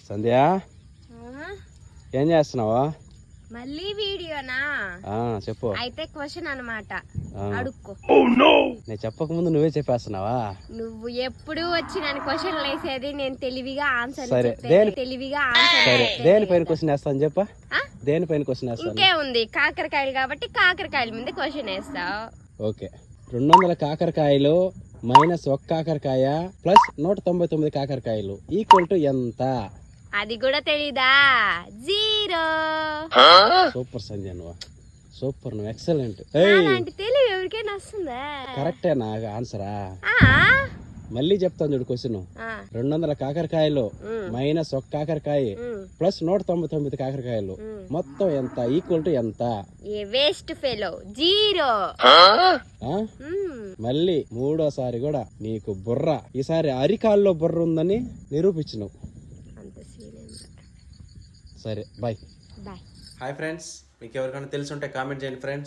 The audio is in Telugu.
సంధ్య ఏం చేస్తున్నావా? మళ్ళీ వీడియోనా? చెప్పు. అయితే క్వశ్చన్ అన్నమాట, అడుక్కో. నేను చెప్పక ముందు నువ్వే చెప్పేస్తున్నావా? నువ్వు ఎప్పుడు వచ్చి నన్ను క్వశ్చన్ వేసేది, నేను తెలివిగా ఆన్సర్ సరే దేనిపైన క్వశ్చన్ వేస్తాను చెప్పా? దేనిపైన క్వశ్చన్ వేస్తాను? ఇంకే ఉంది, కాకరకాయలు కాబట్టి కాకరకాయల మీద క్వశ్చన్ వేస్తావు. ఓకే. 200 కాకరకాయలు మైనస్ 1 కాకరకాయ ప్లస్ 199 కాకరకాయలు ఈక్వల్ టు ఎంత? అది కూడా తెలీదా? 0. సూపర్ సంధ్య, నువ్వు సూపర్, నువ్వు ఎక్సలెంట్. అలాంటి తెలివి ఎవరికైనా వస్తుందా? కరెక్టే నా ఆన్సరా? మళ్ళీ చెప్తాను చూడు క్వశ్చన్. 200 కాకరకాయలు మైనస్ 1 కాకరకాయ ప్లస్ 199 కాకరకాయలు మొత్తం ఎంత? ఈక్వల్ టు ఎంత? ఏ వేస్ట్ ఫెలో, 0. మళ్ళీ మూడోసారి కూడా నీకు బుర్ర, ఈసారి అరికాల్లో బుర్ర ఉందని నిరూపించినావు. సరే బాయ్. బాయ్. హాయ్ ఫ్రెండ్స్, మీకు ఎవరికైనా తెలిసి ఉంటే కామెంట్ చేయండి ఫ్రెండ్స్.